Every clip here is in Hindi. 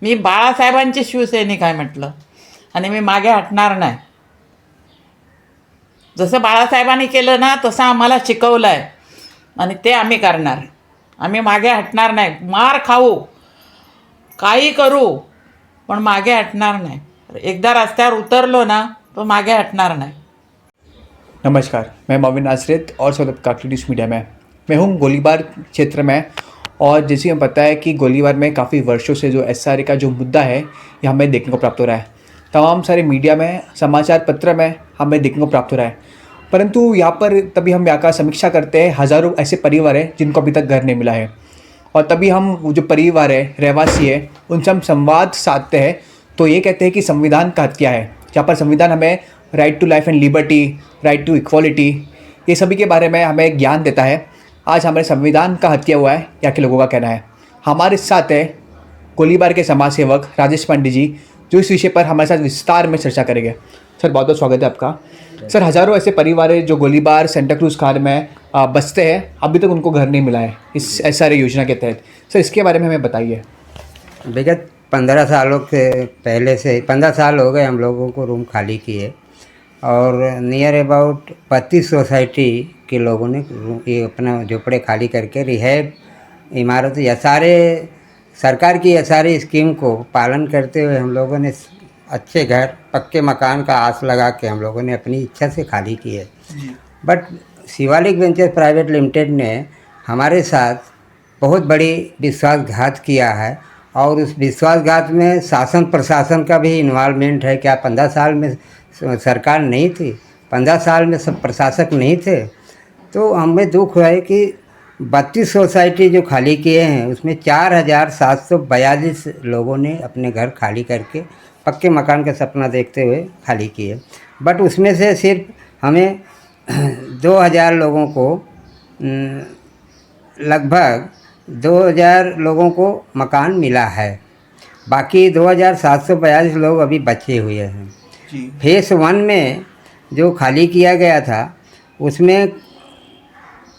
मी बाळासाहेबांची शिवसैनिक आहे म्हटलं आणि मी मागे हटणार नाही. जसं बाळासाहेबांनी केलं ना तसं आम्हाला शिकवलं आहे आणि ते आम्ही करणार. आम्ही मागे हटणार नाही. मार खाऊ, काही करू, पण मागे हटणार नाही. एकदा रस्त्यावर उतरलो ना तो मागे हटणार नहीं. नमस्कार, मैं मोमिन आसरित और स्वागत काकली न्यूज़ मीडिया में। मैं हूँ गोलीबार क्षेत्र में, और जैसे हमें पता है कि गोलीबार में काफ़ी वर्षों से जो एसआरए का जो मुद्दा है ये हमें देखने को प्राप्त हो रहा है। तमाम सारे मीडिया में, समाचार पत्र में हमें देखने को प्राप्त हो रहा है। परंतु यहाँ पर तभी हम यहाँ का समीक्षा करते हैं, हज़ारों ऐसे परिवार हैं जिनको अभी तक घर नहीं मिला है, और तभी हम वो जो परिवार है, रहवासी है, उनसे हम संवाद साधते हैं तो ये कहते हैं कि संविधान का हत्या है, जहाँ पर संविधान हमें right to life and liberty, right to equality, ये सभी के बारे में हमें ज्ञान देता है। आज हमारे संविधान का हत्या हुआ है, यहाँ के लोगों का कहना है। हमारे साथ है गोलीबार के समाज सेवक राजेश पांडे जी, जो इस विषय पर हमारे साथ विस्तार में चर्चा करेंगे। सर, बहुत बहुत स्वागत है आपका। सर, हज़ारों ऐसे परिवार है जो गोलीबार सेंटा क्रूज खार में बसते हैं, अभी तक उनको घर नहीं मिला है इस एसआरए योजना के तहत। सर, इसके बारे में हमें बताइए। विगत 15 सालों के पहले से 15 साल हो गए हम लोगों को रूम खाली किए, और नियर अबाउट 32 सोसाइटी के लोगों ने ये अपना झोपड़े खाली करके रिहैब इमारत या सारे सरकार की या सारी स्कीम को पालन करते हुए हम लोगों ने अच्छे घर, पक्के मकान का आस लगा के हम लोगों ने अपनी इच्छा से खाली किए। But Shivalik ventures private limited ने हमारे साथ बहुत बड़ी विश्वासघात किया है, और उस विश्वासघात में शासन प्रशासन का भी इन्वॉल्वमेंट है। क्या 15 साल में सरकार नहीं थी? 15 साल में सब प्रशासक नहीं थे? तो हमें दुख है कि 32 सोसाइटी जो खाली किए हैं उसमें 4742 लोगों ने अपने घर खाली करके पक्के मकान का सपना देखते हुए खाली किए। बट उसमें से सिर्फ हमें 2000 लोगों को, लगभग 2000 लोगों को मकान मिला है। बाकी 2742 लोग अभी बचे हुए हैं। फेस 1 में जो खाली किया गया था उसमें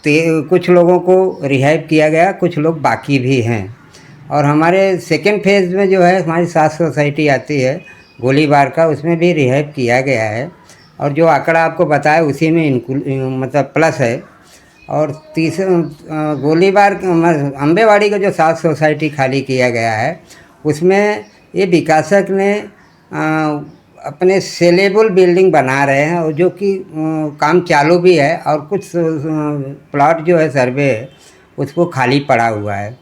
कुछ लोगों को रिहाइब किया गया, कुछ लोग बाकी भी हैं। और हमारे सेकेंड फेज़ में जो है हमारी 7 सोसाइटी आती है गोलीबार का, उसमें भी रिहाइब किया गया है, और जो आंकड़ा आपको बताया उसी में मतलब प्लस है। और गोलीबार अम्बेवाड़ी का जो 7 सोसाइटी खाली किया गया है उसमें ये विकासक ने अपने सेलेबल बिल्डिंग बना रहे हैं, और जो कि काम चालू भी है, और कुछ प्लॉट जो है सर्वे उसको खाली पड़ा हुआ है।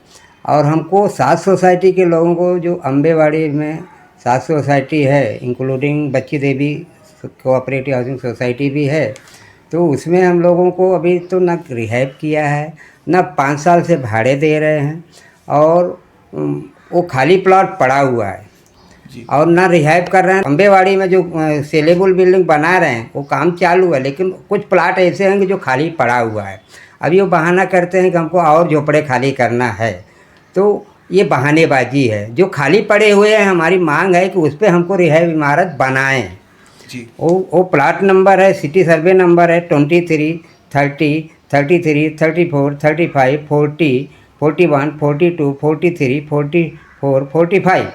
और हमको 7 सोसाइटी के लोगों को, जो अम्बेवाड़ी में 7 सोसाइटी है इंक्लूडिंग बच्ची देवी कोऑपरेटिव हाउसिंग सोसाइटी भी है, तो उसमें हम लोगों को अभी तो न रिहाइब किया है, न 5 साल से भाड़े दे रहे हैं, और वो खाली प्लॉट पड़ा हुआ है और ना रिहाइब कर रहे हैं। अम्बेवाड़ी में जो सेलेबल बिल्डिंग बना रहे हैं वो काम चालू है, लेकिन कुछ प्लाट ऐसे हैं कि जो खाली पड़ा हुआ है। अभी वो बहाना करते हैं कि हमको और झोपड़े खाली करना है, तो ये बहानेबाजी है। जो खाली पड़े हुए हैं हमारी मांग है कि उस पर हमको रिहाइब इमारत बनाएं। वो प्लाट नंबर है, सिटी सर्वे नंबर है 23, 30, 33, 34, 35, 40, 41, 42, 43, 44, 45।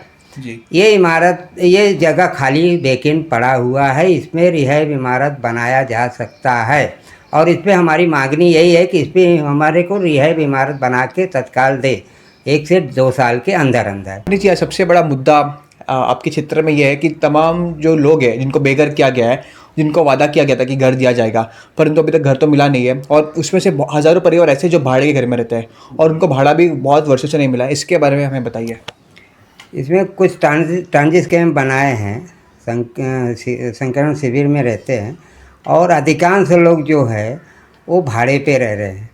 ये इमारत, ये जगह खाली वैकेंट पड़ा हुआ है, इसमें रिहाइब इमारत बनाया जा सकता है। और इस पर हमारी मांगनी यही है कि इस पर हमारे को रिहाइब इमारत बना के तत्काल दे, 1 से 2 साल के अंदर अंदर। जी, सबसे बड़ा मुद्दा आपके क्षेत्र में यह है कि तमाम जो लोग हैं जिनको बेघर किया गया है, जिनको वादा किया गया था कि घर दिया जाएगा, परंतु अभी तक घर तो मिला नहीं है, और उसमें से हज़ारों परिवार ऐसे जो भाड़े के घर में रहते हैं और उनको भाड़ा भी बहुत वर्षों से नहीं मिला है। इसके बारे में हमें बताइए। इसमें कुछ ट्रांजिट कैंप बनाए हैं, संकरण शिविर में रहते हैं, और अधिकांश लोग जो है वो भाड़े पे रह रहे हैं।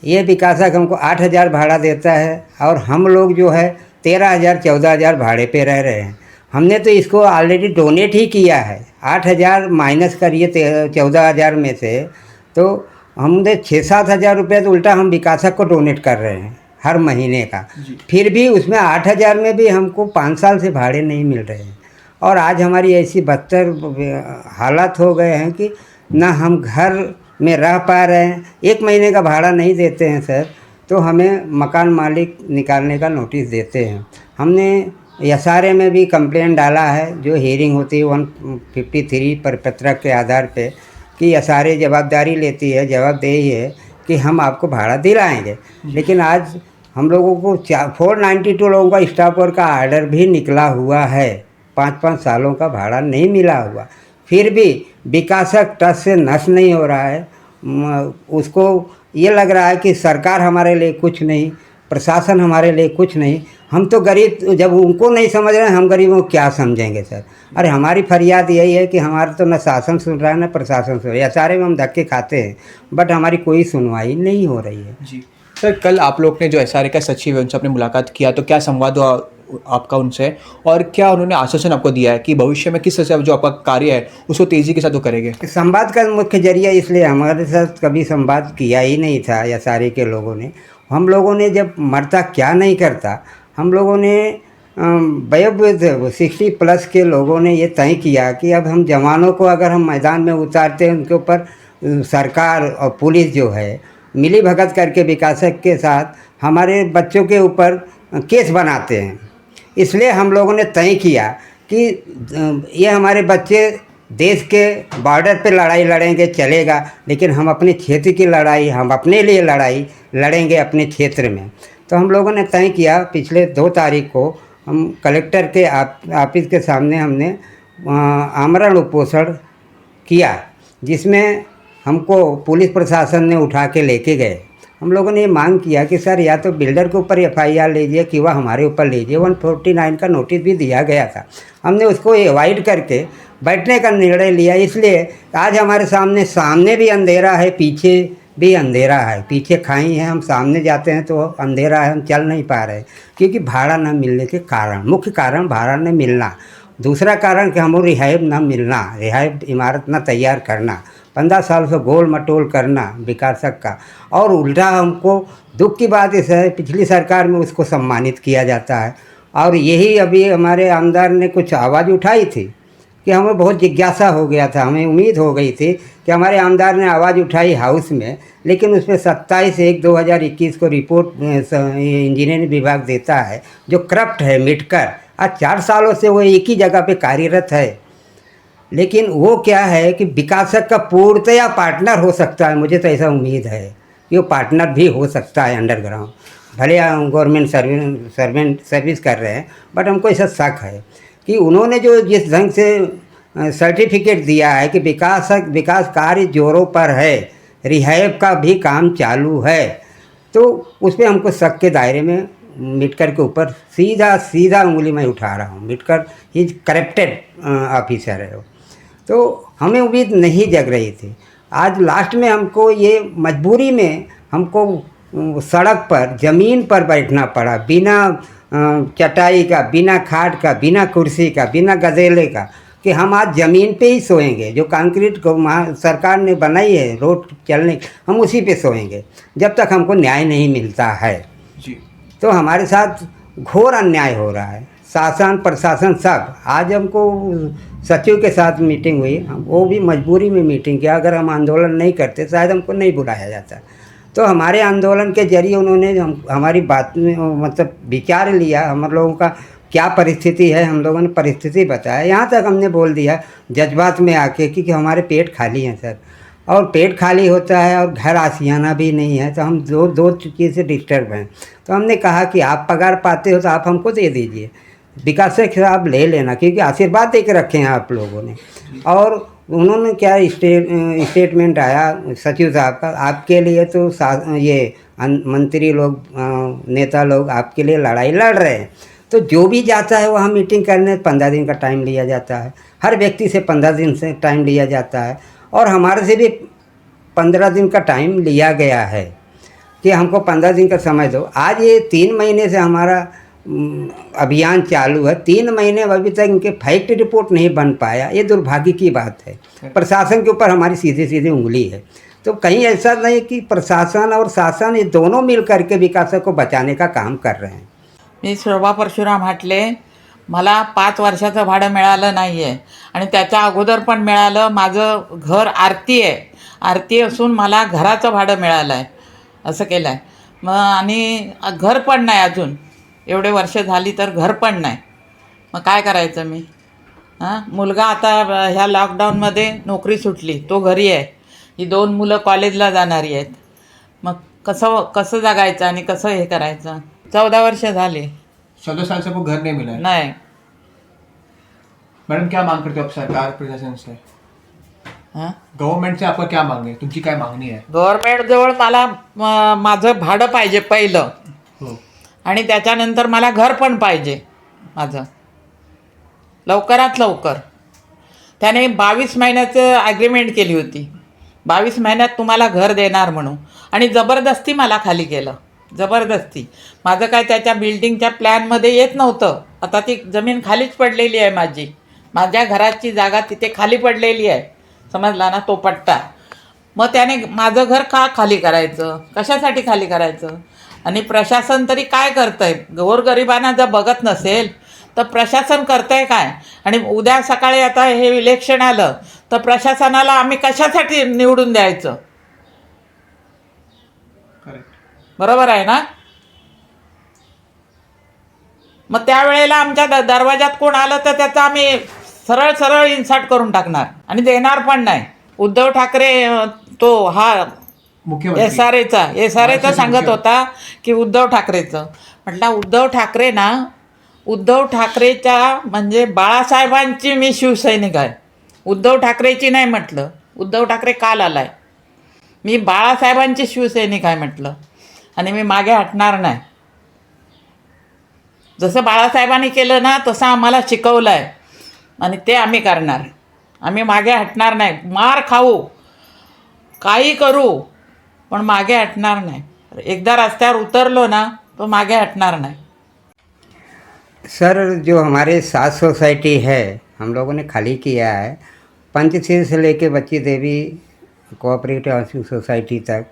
ये विकासक हमको 8000 भाड़ा देता है, और हम लोग जो है 13000 14,000 भाड़े पे रह रहे हैं। हमने तो इसको ऑलरेडी डोनेट ही किया है। 8000 माइनस करिए 14,000 में से, तो हमने 6-7 हज़ार रुपये तो उल्टा हम विकासक को डोनेट कर रहे हैं हर महीने का। फिर भी उसमें 8000 में भी हमको 5 साल से भाड़े नहीं मिल रहे हैं, और आज हमारी ऐसी बदतर हालात हो गए हैं कि ना हम घर में रह पा रहे हैं। 1 महीने का भाड़ा नहीं देते हैं सर, तो हमें मकान मालिक निकालने का नोटिस देते हैं। हमने SRA में भी कंप्लेंट डाला है, जो हियरिंग होती है 153 परिपत्रक के आधार पे कि SRA जवाबदारी लेती है, जवाबदेही है कि हम आपको भाड़ा दिलाएंगे। लेकिन आज हम लोगों को 492 लोगों का स्टाफ वर्क का आर्डर भी निकला हुआ है, 5-5 सालों का भाड़ा नहीं मिला हुआ, फिर भी विकासक ट्रस्ट से नष्ट नहीं हो रहा है। उसको ये लग रहा है कि सरकार हमारे लिए कुछ नहीं, प्रशासन हमारे लिए कुछ नहीं, हम तो गरीब, जब उनको नहीं समझ रहे हैं हम गरीबों को क्या समझेंगे सर। अरे हमारी फरियाद यही है कि हमारा तो न शासन सुन रहा है न प्रशासन सुन रहा है। SRA में हम धक्के खाते हैं बट हमारी कोई सुनवाई नहीं हो रही है। जी सर, कल आप लोग ने जो SRA का सचिव है उनसे आपने मुलाकात किया, तो क्या संवाद हुआ आपका उनसे, और क्या उन्होंने आश्वासन आपको दिया है कि भविष्य में किस तरह से जो आपका कार्य है उसको तेज़ी के साथ वो करेंगे? संवाद का मुख्य जरिया इसलिए हमारे साथ कभी संवाद किया ही नहीं था SRA के लोगों ने। हम लोगों ने जब मरता क्या नहीं करता, हम लोगों ने वयोवृद्ध 60+ के लोगों ने ये तय किया कि अब हम जवानों को अगर हम मैदान में उतारते हैं, उनके ऊपर सरकार और पुलिस जो है मिली भगत करके विकासक के साथ हमारे बच्चों के ऊपर केस बनाते हैं। इसलिए हम लोगों ने तय किया कि ये हमारे बच्चे देश के बॉर्डर पे लड़ाई लड़ेंगे चलेगा, लेकिन हम अपने क्षेत्र की लड़ाई, हम अपने लिए लड़ाई लड़ेंगे अपने क्षेत्र में। तो हम लोगों ने तय किया, पिछले 2 तारीख को हम कलेक्टर के ऑफिस के सामने हमने आमरण उपोषण किया, जिसमें हमको पुलिस प्रशासन ने उठा के लेके गए। हम लोगों ने ये मांग किया कि सर या तो बिल्डर के ऊपर FIR लीजिए कि वह हमारे ऊपर लीजिए। 149 का नोटिस भी दिया गया था, हमने उसको अवॉइड करके बैठने का निर्णय लिया। इसलिए आज हमारे सामने भी अंधेरा है, पीछे भी अंधेरा है, पीछे खाई है, हम सामने जाते हैं तो अंधेरा है, हम चल नहीं पा रहे क्योंकि भाड़ा न मिलने के कारण। मुख्य कारण भाड़ा न मिलना, दूसरा कारण कि हमको रिहायब न मिलना, रिहायब इमारत न तैयार करना, 15 साल से गोल मटोल करना विकासक का। और उल्टा हमको दुख की बात इस है, पिछली सरकार में उसको सम्मानित किया जाता है। और यही अभी हमारे आमदार ने कुछ आवाज़ उठाई थी कि हमें बहुत जिज्ञासा हो गया था, हमें उम्मीद हो गई थी कि हमारे आमदार ने आवाज़ उठाई हाउस में, लेकिन उसमें 27/1/2021 को रिपोर्ट इंजीनियरिंग विभाग देता है जो करप्ट है मिटकर। आज 4 सालों से वो एक ही जगह पे कार्यरत है। लेकिन वो क्या है कि विकासक का पूर्णतया पार्टनर हो सकता है, मुझे तो ऐसा उम्मीद है कि वो पार्टनर भी हो सकता है अंडरग्राउंड। भले गवर्नमेंट सर्विस कर रहे हैं, बट हमको ऐसा शक है कि उन्होंने जो जिस ढंग से सर्टिफिकेट दिया है कि विकास कार्य जोरों पर है, रिहायब का भी काम चालू है, तो उस पर हमको शक के दायरे में मिटकर के ऊपर सीधा उंगली मैं उठा रहा हूँ। मिटकर ही करप्टेड ऑफिसर है वो। तो हमें उम्मीद नहीं जग रही थी। आज लास्ट में हमको ये मजबूरी में हमको सड़क पर ज़मीन पर बैठना पड़ा, बिना चटाई का, बिना खाट का, बिना कुर्सी का, बिना गदेले का, कि हम आज ज़मीन पे ही सोएंगे। जो कंक्रीट को सरकार ने बनाई है रोड चलने, हम उसी पे सोएंगे जब तक हमको न्याय नहीं मिलता है जी। तो हमारे साथ घोर अन्याय हो रहा है। शासन प्रशासन सब, आज हमको सचिव के साथ मीटिंग हुई, वो भी मजबूरी में मीटिंग किया। अगर हम आंदोलन नहीं करते शायद हमको नहीं बुलाया जाता। तो हमारे आंदोलन के जरिए उन्होंने हमारी बात में मतलब विचार लिया, हम लोगों का क्या परिस्थिति है, हम लोगों ने परिस्थिति बताया। यहाँ तक हमने बोल दिया जज्बात में आके कि हमारे पेट खाली हैं सर, और पेट खाली होता है और घर आशियाना भी नहीं है, तो हम दो चीज़ से डिस्टर्ब हैं। तो हमने कहा कि आप पगार पाते हो तो आप हमको दे दीजिए, विकास से आप ले लेना, क्योंकि आशीर्वाद दे के रखे हैं आप लोगों ने। और उन्होंने क्या स्टेटमेंट आया सचिव साहब का, आपके लिए तो ये मंत्री लोग नेता लोग आपके लिए लड़ाई लड़ रहे हैं, तो जो भी जाता है वहाँ मीटिंग करने 15 दिन का टाइम लिया जाता है, हर व्यक्ति से 15 दिन से टाइम लिया जाता है, और हमारे से भी 15 दिन का टाइम लिया गया है कि हमको 15 दिन का समय दो। आज ये 3 महीने से हमारा अभियान चालू है, 3 महीने अभी तक इनके फैक्ट रिपोर्ट नहीं बन पाया। ये दुर्भाग्य की बात है। प्रशासन के ऊपर हमारी सीधी सीधी उंगली है। तो कहीं ऐसा नहीं कि प्रशासन और शासन ये दोनों मिल करके विकास को बचाने का काम कर रहे हैं। मी शोभा परशुराम हाटले. मला 5 वर्षाचं भाडं मिळालं नाही आहे आणि त्याच्या अगोदर पण मिळालं. माझं घर आरती आहे, आरती असून मला घराचं भाडं मिळालं आहे, असं केलं आहे. मग आणि घर पण नाही, अजून एवढे वर्ष झाली तर घर पण नाही. मग काय करायचं मी? हां, मुलगा आता ह्या लॉकडाऊनमध्ये नोकरी सुटली, तो घरी आहे. ही 2 मुलं कॉलेजला जाणारी आहेत. मग कसं कसं जगायचं आणि कसं हे करायचं? 14 वर्ष झाले. 14 साल से आपको घर नहीं मिला है। नाही. मैडम क्या मांग करते हो आप सरकार प्रशासन से? हां, गवर्नमेंट से आपका क्या मांग है? तुमची काय मागणी आहे? गव्हर्नमेंटजवळ मला माझं भाडं पाहिजे पहिलं, हो. आणि त्याच्यानंतर मला घर पण पाहिजे माझं, लवकरात लवकर. त्याने 22 महिन्याचं ॲग्रीमेंट केली होती. 22 महिन्यात तुम्हाला घर देणार म्हणून, आणि जबरदस्ती मला खाली केलं, जबरदस्ती. माझं काय त्याच्या बिल्डिंगच्या प्लॅनमध्ये येत नव्हतं. आता ती जमीन खालीच पडलेली आहे माझी. माझ्या घराची जागा तिथे खाली पडलेली आहे, समजला ना, तो पट्टा. मग त्याने माझं घर का खाली करायचं? कशासाठी खाली करायचं? आणि प्रशासन तरी काय करतंय? गोरगरिबांना जर बघत नसेल तर प्रशासन करतंय काय? आणि उद्या सकाळी आता हे इलेक्शन आलं तर प्रशासनाला आम्ही कशासाठी निवडून द्यायचं? करेक्ट. बरोबर आहे ना? मग त्यावेळेला आमच्या दरवाजात कोण आलं तर त्याचा आम्ही सरळ सरळ इन्सर्ट करून टाकणार, आणि देणार पण नाही. उद्धव ठाकरे तो हा मुख्यमंत्री एस-आर-एचा सांगत होता की उद्धव ठाकरेचं. म्हटलं उद्धव ठाकरे ना, उद्धव ठाकरेच्या म्हणजे बाळासाहेबांची मी शिवसैनिक आहे, उद्धव ठाकरेची नाही म्हटलं. उद्धव ठाकरे काल आलाय. मी बाळासाहेबांची शिवसैनिक आहे म्हटलं, आणि मी मागे हटणार नाही. जसं बाळासाहेबांनी केलं ना तसं आम्हाला शिकवलं आहे, आणि ते आम्ही करणार. आम्ही मागे हटणार नाही. मार खाऊ, काही करू, पण मागे हटणार नाही. एकदा रस्त्यावर उतरलो ना तो मागे हटणार नाही. सर, जो हमारे 7 सोसाइटी है, हम लोगों ने खाली किया है। पंचशील से लेके बच्ची देवी कोऑपरेटिव हाउसिंग सोसाइटी तक,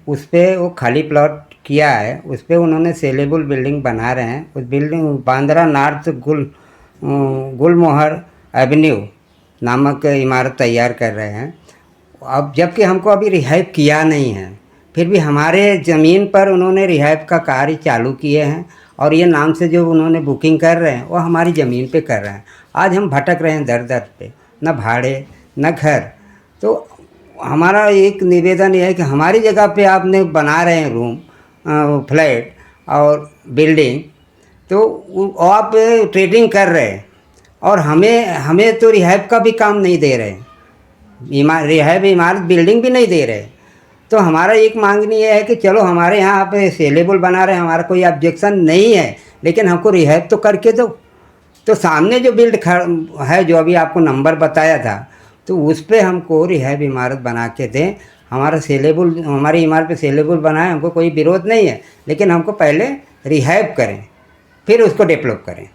उस पर वो खाली प्लॉट किया है। उस पर उन्होंने सेलेबल बिल्डिंग बना रहे हैं। उस बिल्डिंग बांद्रा नॉर्थ गुलमोहर एवेन्यू नामक इमारत तैयार कर रहे हैं। अब जबकि हमको अभी रिहाइव किया नहीं है, फिर भी हमारे ज़मीन पर उन्होंने रिहाइव का कार्य चालू किए हैं, और ये नाम से जो उन्होंने बुकिंग कर रहे हैं वो हमारी ज़मीन पे कर रहे हैं। आज हम भटक रहे हैं दर दर पे, न भाड़े न घर। तो हमारा एक निवेदन ये है कि हमारी जगह पे आपने बना रहे हैं रूम, फ्लैट और बिल्डिंग, तो आप ट्रेडिंग कर रहे हैं, और हमें तो रिहाइव का भी काम नहीं दे रहे, रिहाइव इमारत बिल्डिंग भी नहीं दे रहे। तो हमारा एक मांगनी ये है कि चलो हमारे यहाँ पे सेलेबल बना रहे हैं, हमारा कोई ऑब्जेक्शन नहीं है, लेकिन हमको रिहाइव तो करके दो। तो सामने जो बिल्ड है, जो अभी आपको नंबर बताया था, तो उस पर हमको रिहाइव इमारत बना के दें। हमारा सेलेबल, हमारी इमारत पे सेलेबल बनाए, हमको कोई विरोध नहीं है, लेकिन हमको पहले रिहाइव करें, फिर उसको डेवलप करें।